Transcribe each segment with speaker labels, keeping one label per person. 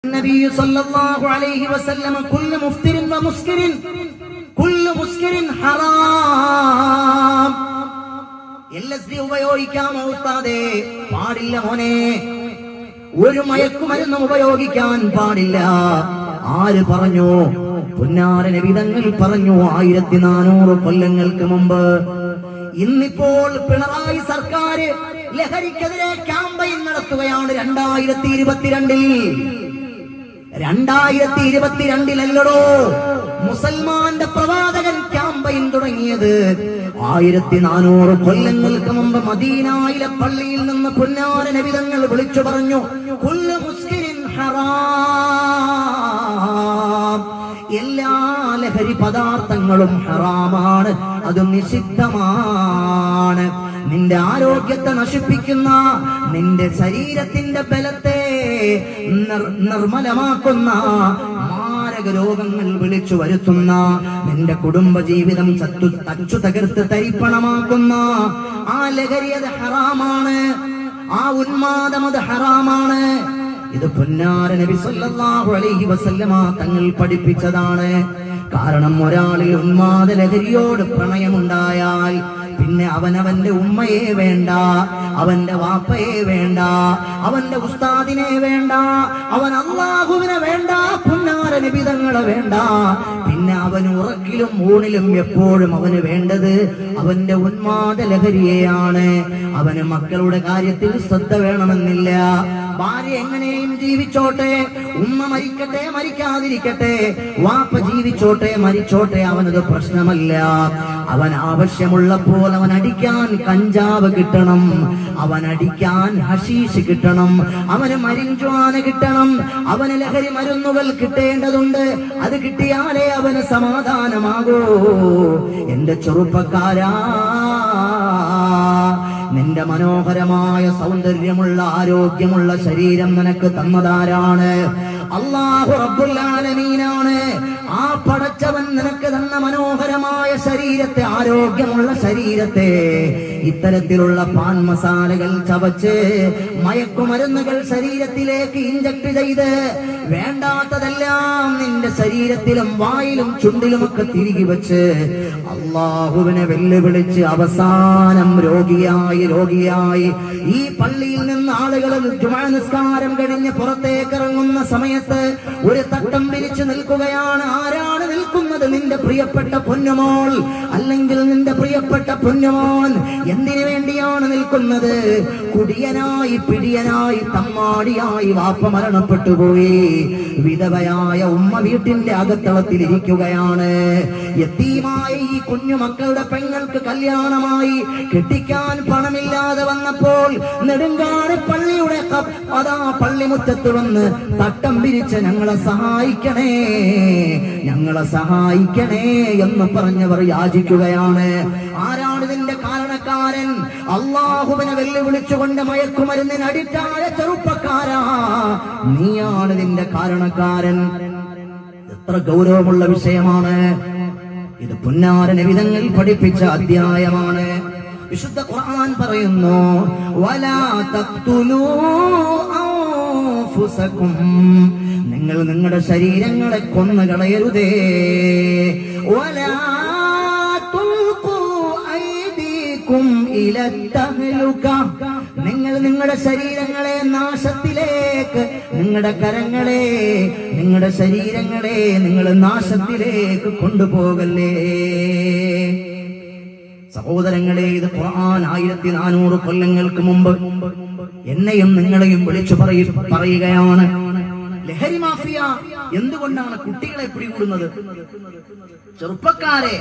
Speaker 1: النبي صلى الله عليه وسلم كل مفتر ومسكر كل مسكر حرام. LSD ഉപയോഗിക്കാമോ ഉസ്താദേ? പാടില്ല മോനെ. ഒരു മയക്കുമരുന്നും ഉപയോഗിക്കാൻ പാടില്ല. ആര് പറഞ്ഞു? പുന്നാര നബി തങ്ങൾ പറഞ്ഞു 1400 കൊല്ലങ്ങൾക്ക് മുമ്പ്. ഇന്നിപ്പോൾ പിണറായി സർക്കാർ ലഹരിക്കെതിരെ ക്യാമ്പയിൻ നടത്തുകയാണ്. 2022-ിലല്ലടോ മുസൽമാന്റെ പ്രവാചകൻ ക്യാമ്പയിൻ തുടങ്ങിയത്. 1400 കൊല്ലങ്ങൾക്ക് മുമ്പ് മദീനയിലെ പള്ളിയിൽ നിന്ന് പുന്നാര നബി തങ്ങൾ വിളിച്ചു പറഞ്ഞു, കുല്ലു മുസ്കിരിൻ ഹറാം. എല്ലാ ലഹരി പദാർത്ഥങ്ങളും ഹറാമാണ്, അത് നിഷിദ്ധമാണ്. നിന്റെ ആരോഗ്യത്തെ നശിപ്പിക്കുന്ന, നിന്റെ ശരീരത്തിന്റെ ബലത്തെ നിർമ്മലമാക്കുന്ന, മാരക രോഗങ്ങൾ വിളിച്ചു വരുത്തുന്ന, നിന്റെ കുടുംബജീവിതം തച്ചു തകർത്ത് തരിപ്പണമാക്കുന്ന ആ ലഹരി അത് ഹറാമാണ്. ആ ഉന്മാദം അത് ഹറാമാണ്. ഇത് പുന്നാര നബി സല്ലല്ലാഹു അലൈഹി വസല്ലമ തങ്ങൾ പഠിപ്പിച്ചതാണ്. കാരണം ഒരാളിൽ ഉന്മാദ ലഹരിയോട് പ്രണയമുണ്ടായാൽ പിന്നെ അവനവന്റെ ഉമ്മയെ വേണ്ട, അവന്റെ വാപ്പയെ വേണ്ട, അവന്റെ ഉസ്താദിനെ വേണ്ട, അവൻ അല്ലാഹുവിനെ വേണ്ട, പുന്നാര നബി തങ്ങളെ വേണ്ട. പിന്നെ അവൻ ഉറക്കിലും ഊണിലും എപ്പോഴും അവന് വേണ്ടത് അവന്റെ ഉന്മാദ ലഹരിയെയാണ്. അവന് മക്കളുടെ കാര്യത്തിൽ ശ്രദ്ധ വേണമെന്നില്ല. ഭാര്യ എങ്ങനെയും ജീവിച്ചോട്ടെ, ഉമ്മ മരിക്കട്ടെ മരിക്കാതിരിക്കട്ടെ, വാപ്പ ജീവിച്ചോട്ടെ മരിച്ചോട്ടെ, അവനത് പ്രശ്നമല്ല. അവൻ ആവശ്യമുള്ളപ്പോൾ അവൻ അടിക്കാൻ കഞ്ചാവ് കിട്ടണം, അവൻ അടിക്കാൻ ഹഷീഷ് കിട്ടണം, അവന് മരിഞ്ചുവാന കിട്ടണം, അവന് ലഹരി മരുന്നുകൾ കിട്ടേണ്ടതുണ്ട്. അത് കിട്ടിയാലേ അവന് സമാധാനമാകൂ. എന്റെ ചെറുപ്പക്കാരാ, നിന്റെ മനോഹരമായ സൗന്ദര്യമുള്ള ആരോഗ്യമുള്ള ശരീരം നിനക്ക് തന്നതാരാണ്? അല്ലാഹു റബ്ബുൽ ആലമീനാണ്. ആ പടച്ചവൻ നിനക്ക് തന്ന മനോഹരമായ ശരീരത്തെ, ആരോഗ്യമുള്ള ശരീരത്തെ ഇത്തരത്തിലുള്ള പാൻ മസാലകൾ ചവച്ച്, മയക്കുമരുന്നുകൾ ശരീരത്തിലേക്ക് ഇഞ്ചക്ട് ചെയ്ത്, വേണ്ടാത്തതെല്ലാം നിന്റെ ശരീരത്തിലും വായിലും ചുണ്ടിലുമൊക്കെ തിരികെ വെച്ച് അല്ലാഹുവിനെ വെല്ലുവിളിച്ച് അവസാനം രോഗിയായി ഈ പള്ളിയിൽ നിന്ന് ആളുകൾ ജുമുഅ നിസ്കാരം കഴിഞ്ഞ് പുറത്തേക്ക് ഇറങ്ങുന്ന സമയത്ത് ഒരു തട്ടം പിരിച്ചു നിൽക്കുകയാണ്. ആരാണ് നിൽക്കുന്നത്? നിന്റെ പ്രിയപ്പെട്ട പൊന്നുമോൾ, അല്ലെങ്കിൽ നിന്റെ പ്രിയപ്പെട്ട പൊന്നുമോൻ. എന്തിനു വേണ്ടിയാണ് നിൽക്കുന്നത്? കുടിയനായി, പിടിയനായി, തമ്മാടിയായി വാപ്പ മരണപ്പെട്ടു പോയി, വിധവയായ ഉമ്മ വീട്ടിന്റെ അകത്തളത്തിലിരിക്കുകയാണ്. യതീമായ ഈ കുഞ്ഞുമക്കളുടെ പെങ്ങൾക്ക് കല്യാണമായി, കെട്ടിക്കാൻ പണമില്ലാതെ വന്നപ്പോൾ നെടുങ്കാട് പള്ളിയുടെ അതാ പള്ളിമുറ്റത്ത് വന്ന് തട്ടം പിരിച്ച് ഞങ്ങളെ സഹായിക്കണേ, ഞങ്ങളെ സഹായിക്കണേ എന്ന് പറഞ്ഞവർ യാചിക്കുകയാണ്. ആരാണ് ഇതിന്റെ കാരണക്കാരൻ? അല്ലാഹുവിനെ വെല്ലുവിളിച്ചുകൊണ്ട് മയക്കുമരുന്നിന് അഡിക്റ്റായ ചെറുപ്പക്കാരാ, നീയാണ് ഇതിന്റെ കാരണക്കാരൻ. എത്ര ഗൗരവമുള്ള വിഷയമാണ് ഇത്! പുന്നാര നബി തങ്ങൾ പഠിപ്പിച്ച അധ്യായമാണ്. വിശുദ്ധ ഖുർആൻ പറയുന്നു, വലാ തഖ്തുലൂ അൻഫുസകും, നിങ്ങൾ നിങ്ങളുടെ ശരീരങ്ങളെ കൊന്നുകളയരുതേ. വലാ തുൽഖൂ ഐദീകും ഇലത്തഹ്ലുക, നിങ്ങൾ നിങ്ങളുടെ ശരീരങ്ങളെ നാശത്തിലേക്ക്, നിങ്ങളുടെ കരങ്ങളെ, നിങ്ങളുടെ ശരീരങ്ങളെ നിങ്ങൾ നാശത്തിലേക്ക് കൊണ്ടുപോകല്ലേ. സഹോദരങ്ങളെ, ഇത് ഖുർആൻ 1400 കൊല്ലങ്ങൾക്ക് മുമ്പ് എന്നെയും നിങ്ങളെയും വിളിച്ചു പറയുകയാണ്. ലഹരി മാഫിയ എന്തുകൊണ്ടാണ് കുട്ടികളെ പിടികൂടുന്നത്? ചെറുപ്പക്കാരെ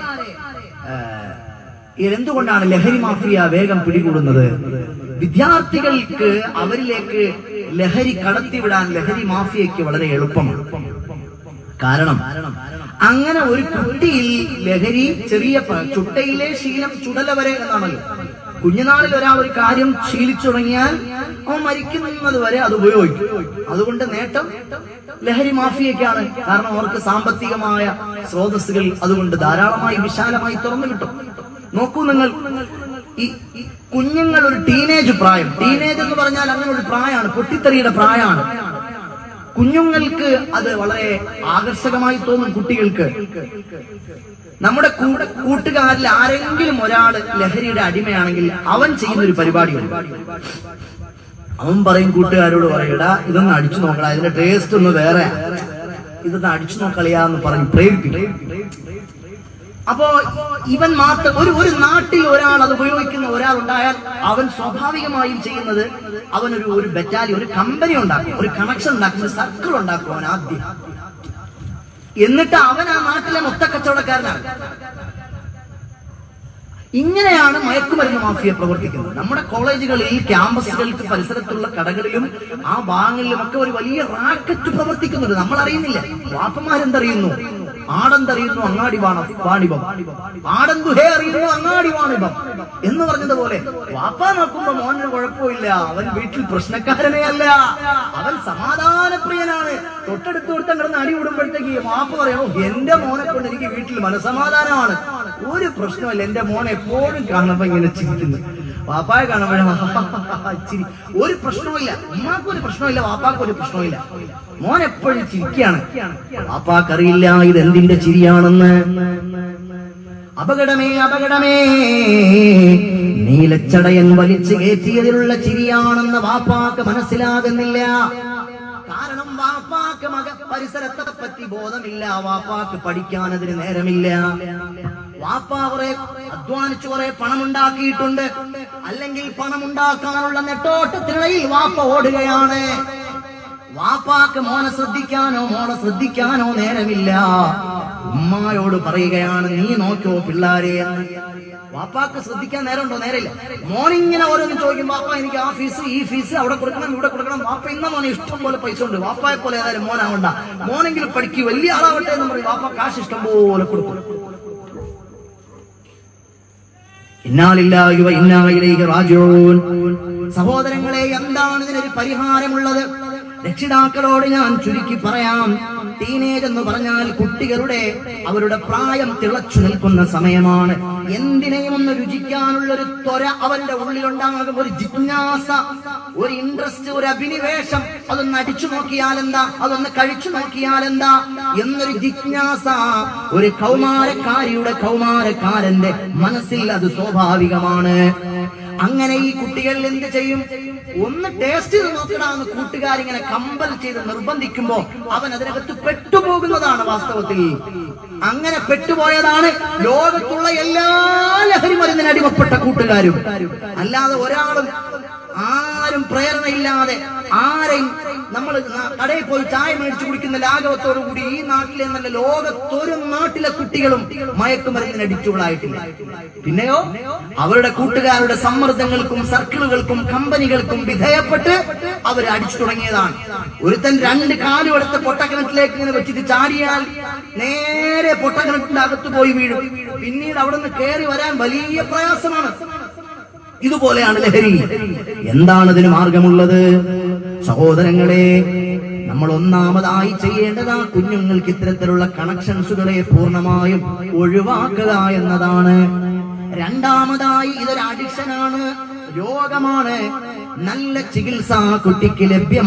Speaker 1: എന്തുകൊണ്ടാണ് ലഹരി മാഫിയ വേഗം പിടികൂടുന്നത്? വിദ്യാർത്ഥികൾക്ക് അവരിലേക്ക് ലഹരി കടത്തിവിടാൻ ലഹരി മാഫിയയ്ക്ക് വളരെ എളുപ്പമാണ്. കാരണം അങ്ങനെ ഒരു കുട്ടിയിൽ ലഹരി, ചെറിയ ചുട്ടയിലെ ശീലം ചുടല വരെ എന്നാണല്ലോ. കുഞ്ഞുനാളിൽ ഒരാൾ ഒരു കാര്യം ശീലിച്ചു തുടങ്ങിയാൽ അവൻ മരിക്കുന്നത് വരെ അത് ഉപയോഗിക്കും. അതുകൊണ്ട് നേട്ടം ലഹരി മാഫിയയ്ക്കാണ്. കാരണം അവർക്ക് സാമ്പത്തികമായ സ്രോതസ്സുകൾ അതുകൊണ്ട് ധാരാളമായി വിശാലമായി തുറന്നു കിട്ടും. നോക്കൂ നിങ്ങൾ, ഈ കുഞ്ഞുങ്ങൾ ഒരു ടീനേജ് പ്രായം, ടീനേജ് എന്ന് പറഞ്ഞാൽ അങ്ങനെ ഒരു പ്രായമാണ്, പൊട്ടിത്തെറിയുടെ പ്രായമാണ്. കുഞ്ഞുങ്ങൾക്ക് അത് വളരെ ആകർഷകമായി തോന്നും. കുട്ടികൾക്ക് നമ്മുടെ കൂട്ടുകാരിൽ ആരെങ്കിലും ഒരാള് ലഹരിയുടെ അടിമയാണെങ്കിൽ അവൻ ചെയ്യുന്നൊരു പരിപാടിയുണ്ട്. അവൻ പറയും, കൂട്ടുകാരോട് പറയടാ ഇതൊന്ന് അടിച്ചു നോക്കടാ, ഇതിന്റെ ടേസ്റ്റ് ഒന്ന് വേറെ, ഇതൊന്ന് അടിച്ചു നോക്കളിയാന്ന് പറഞ്ഞ് പ്രേരിപ്പിക്കും. അപ്പോ ഇവൻ മാത്രം ഒരു നാട്ടിൽ ഒരാൾ അത് ഉപയോഗിക്കുന്ന ഒരാൾ ഉണ്ടായാൽ അവൻ സ്വാഭാവികമായും ചെയ്യുന്നത് അവൻ ഒരു ബറ്റാലിയൻ, ഒരു കമ്പനി ഉണ്ടാക്കും, ഒരു കണക്ഷൻ ഉണ്ടാക്കും, ഒരു സർക്കിൾ ഉണ്ടാക്കും അവൻ ആദ്യം. എന്നിട്ട് അവൻ ആ നാട്ടിലെ മൊത്ത കച്ചവടക്കാരനാണ്. ഇങ്ങനെയാണ് മയക്കുമരുന്ന് മാഫിയ പ്രവർത്തിക്കുന്നത്. നമ്മുടെ കോളേജുകളിൽ, ക്യാമ്പസുകൾക്ക് പരിസരത്തുള്ള കടകളിലും ആ ഭാഗങ്ങളിലും ഒക്കെ ഒരു വലിയ റാക്കറ്റ് പ്രവർത്തിക്കുന്നുണ്ട്. നമ്മൾ അറിയുന്നില്ല. വാപ്പന്മാരെന്തറിയുന്നു? ആടെന്തറിയുന്നു? അങ്ങാടി വാണിഭം. ആടെന്തുഹേ അറിയുന്നു? അങ്ങാടി വാണിഭം എന്ന് പറഞ്ഞതുപോലെ വാപ്പ നോക്കുമ്പോ മോനൊരു കുഴപ്പമില്ല, അവൻ വീട്ടിൽ പ്രശ്നക്കാരനെ അല്ല, അവൻ സമാധാനപ്രിയനാണ്. തൊട്ടടുത്ത് കൊടുത്ത കിടന്ന് അടി വിടുമ്പോഴത്തേക്ക് വാപ്പ പറയാമോ, എന്റെ മോനെ കൊണ്ട് എനിക്ക് വീട്ടിൽ മനസമാധാനമാണ്, ഒരു പ്രശ്നമല്ല, എന്റെ മോനെ എപ്പോഴും കാണുമ്പോ ഇങ്ങനെ ചിരിക്കുന്നു. വാപ്പായെ കാണുമ്പോഴും ചിരി, ഒരു പ്രശ്നമില്ല, ഉമ്മാക്കും ഒരു പ്രശ്നമില്ല, വാപ്പാക്കും ഒരു പ്രശ്നമില്ല, മോൻ എപ്പോഴും ചിരിക്കുകയാണ്. വാപ്പാക്കറിയില്ല ഇതെന്തിന്റെ ചിരിയാണെന്ന്. അപകടമേ അപകടമേ, നീലച്ചടയൻ വലിച്ചു കയറ്റിയതിലുള്ള ചിരിയാണെന്ന് വാപ്പാക്ക് മനസ്സിലാകുന്നില്ല. കാരണം വാപ്പാക്ക് പരിസരത്തെ പറ്റി ബോധമില്ല, വാപ്പാക്ക് പഠിക്കാൻ അതിന് നേരമില്ല. വാപ്പ കുറെ അധ്വാനിച്ചു കുറെ പണമുണ്ടാക്കിയിട്ടുണ്ട്, അല്ലെങ്കിൽ പണമുണ്ടാക്കാനുള്ള നെട്ടോട്ടത്തിനിടയിൽ വാപ്പ ഓടുകയാണ്. വാപ്പാക്ക് മോനെ ശ്രദ്ധിക്കാനോ നേരമില്ല. ഉമ്മായോട് പറയുകയാണ്, നീ നോക്കോ പിള്ളാരെ. വാപ്പാക്ക് ശ്രദ്ധിക്കാൻ നേരമുണ്ടോ? നേരമില്ല. മോനിങ്ങനെ ഓരോന്ന് ചോദിക്കും, വാപ്പ എനിക്ക് ആ ഫീസ് ഈ ഫീസ് അവിടെ കൊടുക്കണം ഇവിടെ കൊടുക്കണം. വാപ്പ ഇന്ന മോനെ ഇഷ്ടം പോലെ പൈസ ഉണ്ട്, വാപ്പായെ പോലെ ഏതായാലും മോനാവണ്ട, മോനെങ്കിലും പഠിക്കൂ, വലിയ ആളാവട്ടെ എന്ന് പറയും. വാപ്പ കാശ് ഇഷ്ടം പോലെ കൊടുക്കും. ഇന്നാലില്ലാഹി വ ഇന്നാ ഇലൈഹി റാജിഊൻ. സഹോദരങ്ങളെ, എന്താണ് ഇതിനൊരു പരിഹാരമുള്ളത്? രക്ഷിതാക്കളോട് ഞാൻ ചുരുക്കി പറയാം. ടീനേജ് എന്ന് പറഞ്ഞാൽ കുട്ടികളുടെ അവരുടെ പ്രായം തിളച്ചു നിൽക്കുന്ന സമയമാണ്. എന്തിനേയും ഒന്ന് രുചിക്കാനുള്ള ഒരു ത്വര അവന്റെ ഉള്ളിലുണ്ടാകും, ഒരു ജിജ്ഞാസ, ഒരു ഇൻട്രസ്റ്റ്, ഒരു അഭിനിവേശം. അതൊന്ന് അടിച്ചു നോക്കിയാലെന്താ, അതൊന്ന് കഴിച്ചു നോക്കിയാലെന്താ എന്നൊരു ജിജ്ഞാസ ഒരു കൗമാരക്കാരന്റെ മനസ്സിൽ അത് സ്വാഭാവികമാണ്. അങ്ങനെ ഈ കുട്ടികൾ എന്ത് ചെയ്യും? ഒന്ന് ടേസ്റ്റ് ചെയ്ത് നോക്കണമെന്ന് കൂട്ടുകാരിങ്ങനെ കമ്പൽ ചെയ്ത് നിർബന്ധിക്കുമ്പോ അവൻ അതിനകത്ത് പെട്ടുപോകുന്നതാണ് വാസ്തവത്തിൽ. അങ്ങനെ പെട്ടുപോയതാണ് ലോകത്തുള്ള എല്ലാ ലഹരി മരുന്നിന് അടിമപ്പെട്ട കൂട്ടുകാരും. അല്ലാതെ ഒരാളും ആരും പ്രേരണയില്ലാതെ ആരെയും നമ്മൾ കടയിൽ പോയി ചായ മേടിച്ചു കുടിക്കുന്ന ലാഘവത്തോടു കൂടി ഈ നാട്ടിലെ നല്ല ലോകത്തൊരു നാട്ടിലെ കുട്ടികളും മയക്കുമരുന്നിന് അടിച്ചുകളായിട്ടില്ല. പിന്നെയോ അവരുടെ കൂട്ടുകാരുടെ സമ്മർദ്ദങ്ങൾക്കും സർക്കിളുകൾക്കും കമ്പനികൾക്കും വിധേയപ്പെട്ട് അവർ അടിച്ചു തുടങ്ങിയതാണ്. ഒരുത്തൻ 2 കാലും എടുത്ത് പൊട്ടക്കിണറ്റിലേക്ക് ഇങ്ങനെ വെച്ചിട്ട് ചാടിയാൽ നേരെ പൊട്ടക്കിണറ്റിന്റെ അകത്ത് പോയി വീഴും. പിന്നീട് അവിടെ നിന്ന് കയറി വരാൻ വലിയ പ്രയാസമാണ്. ഇതുപോലെയാണ് ലഹരി. എന്താണ് ഇതിന് മാർഗമുള്ളത്? സഹോദരങ്ങളെ, നമ്മൾ ഒന്നാമതായി ചെയ്യേണ്ടത് ആ കുഞ്ഞുങ്ങൾക്ക് ഇത്തരത്തിലുള്ള കണക്ഷൻസുകളെ പൂർണ്ണമായും ഒഴിവാക്കുക എന്നതാണ്. രണ്ടാമതായി ഇതൊരു അഡിക്ഷനാണ്, രോഗമാണ്. നല്ല ചികിത്സ കുട്ടിക്ക് ലഭ്യമാണ്.